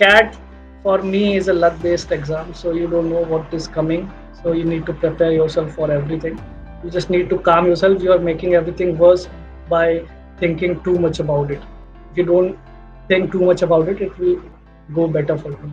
CAT for me is a luck-based exam, so you don't know what is coming. So you need to prepare yourself for everything. You just need to calm yourself. You are making everything worse by thinking too much about it. If you don't think too much about it, it will go better for you.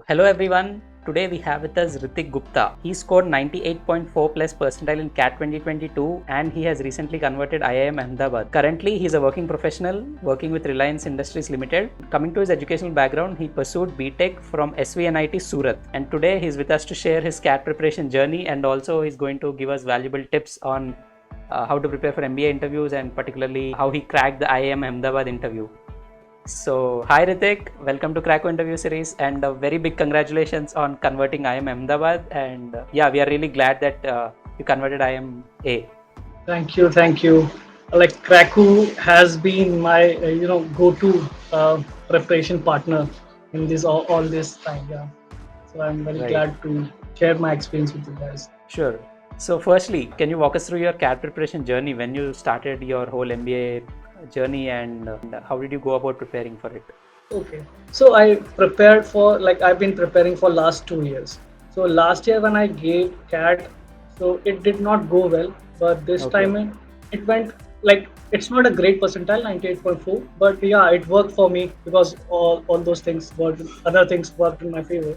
Hello everyone. Today we have with us Ritik Gupta. He scored 98.4 plus percentile in CAT 2022 and he has recently converted IIM Ahmedabad. Currently he is a working professional working with Reliance Industries Limited. Coming to his educational background, he pursued BTech from SVNIT Surat and today he is with us to share his CAT preparation journey and also he is going to give us valuable tips on how to prepare for MBA interviews and particularly how he cracked the IIM Ahmedabad interview. So, hi Ritik, welcome to Cracku interview series and a very big congratulations on converting IIM Ahmedabad and yeah, we are really glad that you converted IIM A. Thank you. Like Cracku has been my go-to preparation partner in this all this time. Yeah, so I'm very Right. glad to share my experience with you guys. Sure. So, firstly, can you walk us through your CAT preparation journey when you started your whole MBA journey and how did you go about preparing for it? Okay, so I prepared for like I've been preparing for last 2 years. So last year when I gave CAT, so it did not go well, but this Okay. time it went like it's not a great percentile, 98.4, but yeah, it worked for me because all those things worked, other things worked in my favor.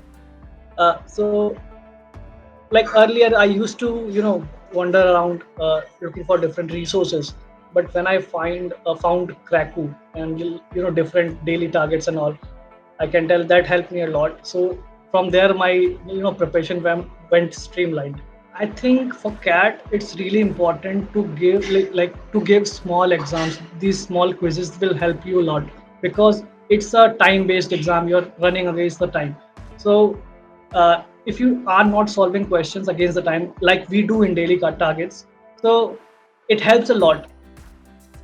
So like earlier I used to wander around looking for different resources, but when I found Cracku and different daily targets and all, I can tell that helped me a lot. So from there my preparation went streamlined. I think for CAT it's really important to give like to give small exams. These small quizzes will help you a lot because it's a time based exam. You're running against the time. So if you are not solving questions against the time like we do in daily targets, so it helps a lot.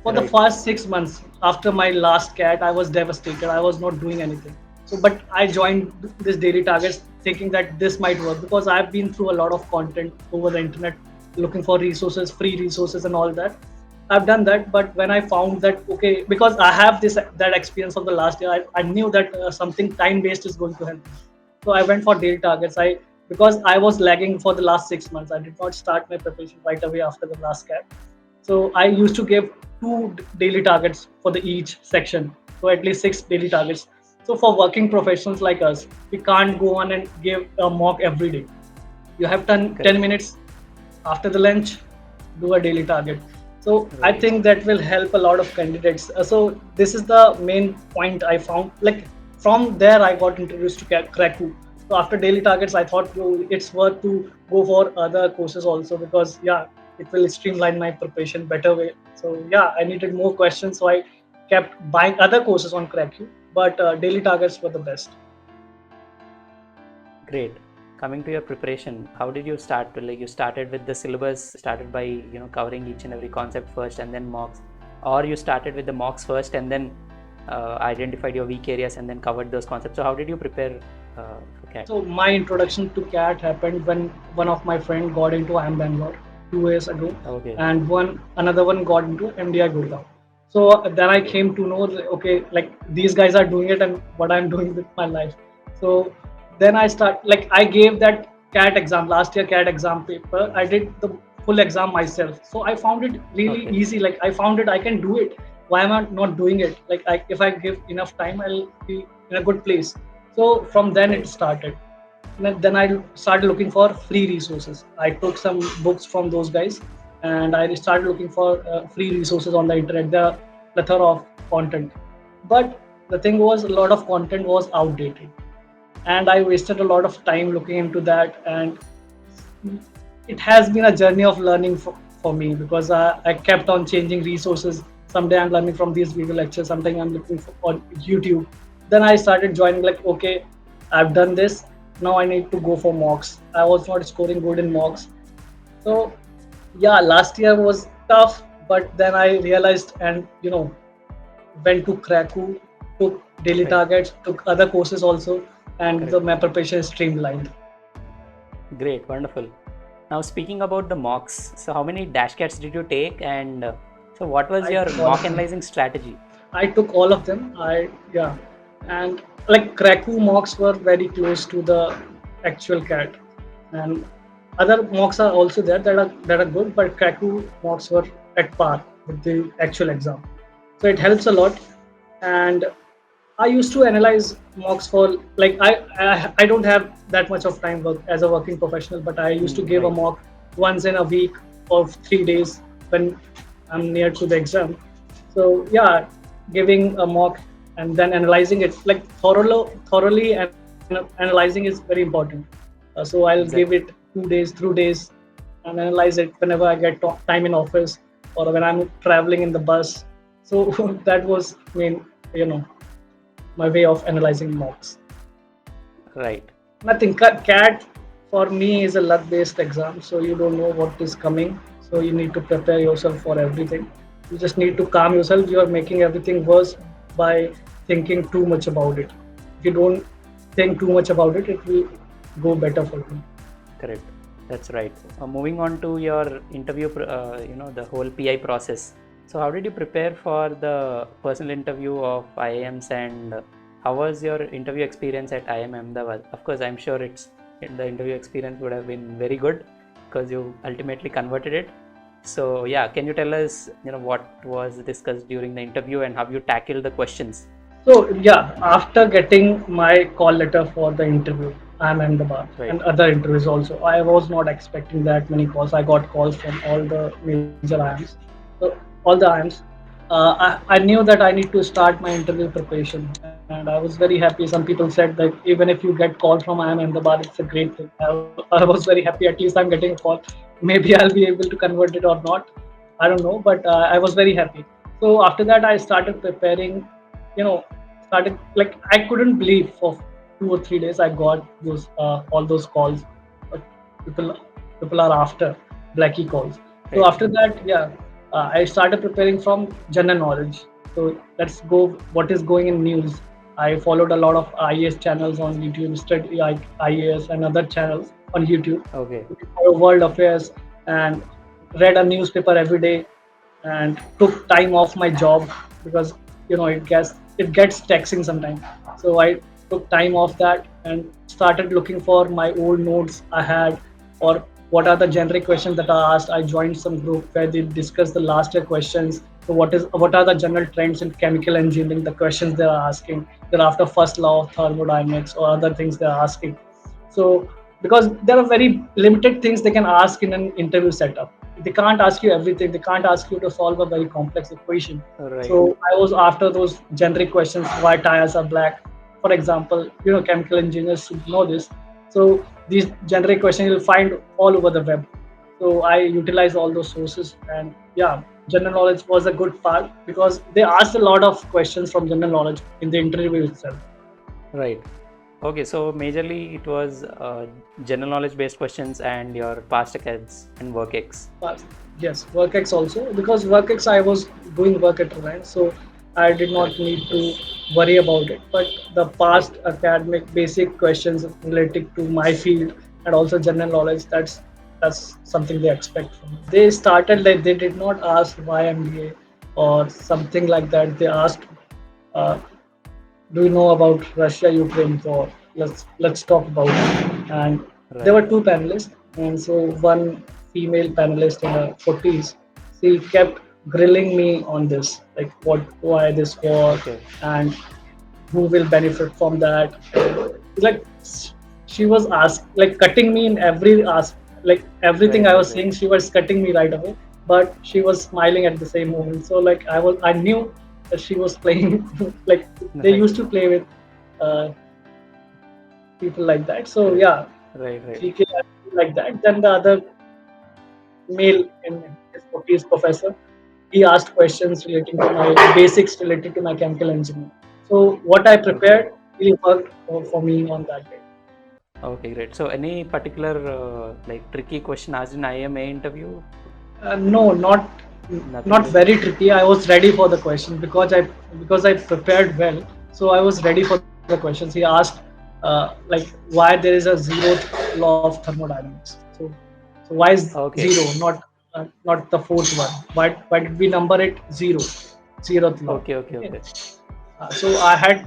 For the Right. first 6 months after my last CAT, I was devastated. I was not doing anything. So, but I joined this daily targets thinking that this might work because I've been through a lot of content over the internet, looking for resources, free resources, and all that. I've done that, but when I found that okay, because I have that experience of the last year, I knew that something time based is going to help me. So I went for daily targets. I because I was lagging for the last 6 months. I did not start my preparation right away after the last CAT. So I used to give two daily targets for the each section. So at least 6 daily targets. So for working professionals like us, we can't go on and give a mock every day. You have 10 Correct. minutes after the lunch, do a daily target. So I Right. think that will help a lot of candidates. So this is the main point I found. Like from there, I got introduced to Cracku. So after daily targets, I thought it's worth to go for other courses also because yeah, it will streamline my preparation better way. So yeah, I needed more questions, so I kept buying other courses on Cracku, but daily targets were the best. Great. Coming to your preparation, how did you start? Like you started with the syllabus, started by covering each and every concept first, and then mocks, or you started with the mocks first and then identified your weak areas and then covered those concepts. So how did you prepare for CAT? So my introduction to CAT happened when one of my friend got into IIM Bangalore 2 years ago, Okay. and another one got into MDI Gurgaon. So then I Okay. came to know, okay, like these guys are doing it, and what I'm doing with my life. So then I gave that CAT exam last year. CAT exam paper. I did the full exam myself. So I found it really Okay. easy. Like I found it, I can do it. Why am I not doing it? Like if I give enough time, I'll be in a good place. So from then it Right. started. And then I started looking for free resources. I took some books from those guys, and I started looking for free resources on the internet. The plethora of content, but the thing was, a lot of content was outdated, and I wasted a lot of time looking into that. And it has been a journey of learning for me because I kept on changing resources. Someday I'm learning from these video lectures, sometimes I'm looking for on YouTube. Then I started joining, like, okay, I've done this, now I need to go for mocks. I was not scoring good in mocks. So yeah, last year was tough, but then I realized and went to Cracku, took daily Right. targets, took other courses also, and Correct. my preparation is streamlined. Great. Wonderful. Now speaking about the mocks, so how many dash cats did you take and So what was I your took all mock of them. analyzing strategy? I took all of them. Yeah, and like Cracku mocks were very close to the actual cat, and other mocks are also there that are good, but Cracku mocks were at par with the actual exam, so it helps a lot. And I used to analyze mocks for like I don't have that much of time work as a working professional, but I used to give a Right. mock once in a week of 3 days when I'm near to the exam. So yeah, giving a mock and then analyzing it like thoroughly and analyzing is very important. So I'll give it Exactly. 2 days, 3 days, and analyze it whenever I get time in office or when I'm traveling in the bus. So that was you know my way of analyzing mocks. Right. Nothing. CAT for me is a luck-based exam, so you don't know what is coming. So you need to prepare yourself for everything. You just need to calm yourself. You are making everything worse by thinking too much about it. If you don't think too much about it, it will go better for you. Correct. That's right. Moving on to your interview, the whole PI process. So, how did you prepare for the personal interview of IIMs, and how was your interview experience at IIM Ahmedabad? Of course, I'm sure the interview experience would have been very good because you ultimately converted it. So, yeah, can you tell us, what was discussed during the interview and how you tackled the questions? So yeah, after getting my call letter for the interview, I'm Ahmedabad Right. and other interviews also. I was not expecting that many calls. I got calls from all the major IIMs, so all the IIMs. I knew that I need to start my interview preparation, and I was very happy. Some people said that even if you get call from IIM Ahmedabad, it's a great thing. I was very happy. At least I'm getting a call. Maybe I'll be able to convert it or not. I don't know, but I was very happy. So after that, I started preparing. You know, started like I couldn't believe for 2 or 3 days I got those all those calls. But people people are after Blackie calls. So Right. after that, yeah, I started preparing from general knowledge. So let's go. What is going in news? I followed a lot of IAS channels on YouTube, study like IAS and other channels on YouTube. Okay. Follow world affairs and read a newspaper every day and took time off my job because it gets taxing sometimes. So I took time off that and started looking for my old notes I had or what are the generic questions that are asked. I joined some group where they discuss the last year questions. So what are the general trends in chemical engineering, the questions they are asking, they're after first law of thermodynamics or other things they're asking. So because there are very limited things they can ask in an interview setup, they can't ask you everything, they can't ask you to solve a very complex equation. Right. So I was after those generic questions, why tires are black, for example. Chemical engineers should know this. So these generic questions you'll find all over the web. So I utilize all those sources, and yeah, general knowledge was a good part because they asked a lot of questions from general knowledge in the interview itself. Right. Okay, so majorly it was general knowledge based questions and your past accounts and work ex. Uh, yes, WorkX also, because WorkX I was doing work at Reliance, so I did not Correct. need to worry about it. But the Right. past academic basic questions related to my field and also general knowledge, that's something they expect from me. They started like they did not ask why MBA or something like that. They asked, uh, do you know about Russia-Ukraine war? Let's talk about it. And there Right. were two panelists, and so one female panelist in her 40s, she kept grilling me on this, like why this war, Okay. and who will benefit from that. Like she was asked, like cutting me in every ask, like everything Right. I Right. was Right. saying, she was cutting me right away, but she was smiling at the same moment. So like I knew that she was playing like they Right. used to play with uh, people like that. So Correct. yeah, Right. Right. she came like that. Then the other male in his 40s professor, he asked questions relating to my basics related to my chemical engineering. So what I Okay. prepared really worked for me on that day. Okay. Great. So any particular like tricky question asked in IMA interview? No, not Nothing like that. very tricky. I was ready for the question because I prepared well. So I was ready for the questions. He asked like why there is a zeroth law of thermodynamics. So why is Okay. zero, not not the fourth one. Why did we number it zero? Zeroth law. Okay. So I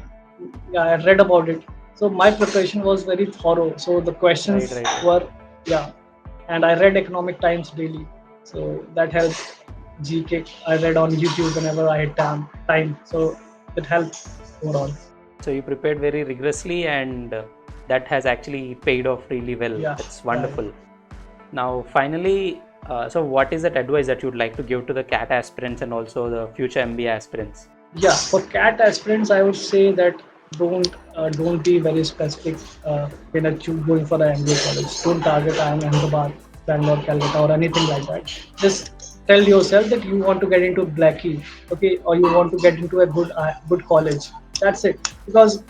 read about it. So my preparation was very thorough. So the questions Right. were, yeah, and I read Economic Times daily. So that helped. GK I read on YouTube whenever I had time. So it helped overall. So you prepared very rigorously, and that has actually paid off really well. Yeah, That's wonderful. Now, finally, so what is that advice that you'd like to give to the CAT aspirants and also the future MBA aspirants? Yeah, for CAT aspirants, I would say that don't be very specific when you're going for an MBA college. Don't target IIM Ahmedabad, Bangalore, Calcutta, or anything like that. Just tell yourself that you want to get into Blackie, okay, or you want to get into a good college. That's it. Because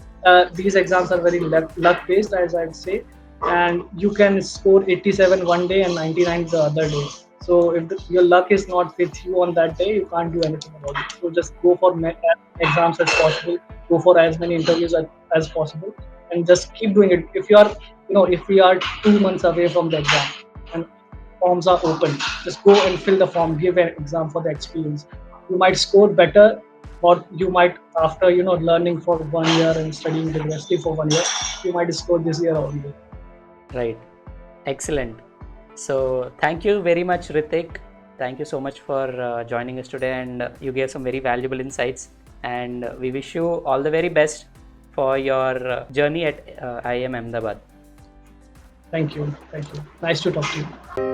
these exams are very luck based, as I'd say, and you can score 87 one day and 99 the other day. So if your luck is not with you on that day, you can't do anything about it. So just go for exams as possible. Go for as many interviews as possible, and just keep doing it. If you are, if we are 2 months away from the exam and forms are open, just go and fill the form. Give an exam for the experience. You might score better, or you might after learning for 1 year and studying rigorously for 1 year, you might score this year only. Right. Excellent. So thank you very much, Ritik. Thank you so much for joining us today, and you gave some very valuable insights. And we wish you all the very best for your journey at IIM Ahmedabad. Thank you. Nice to talk to you.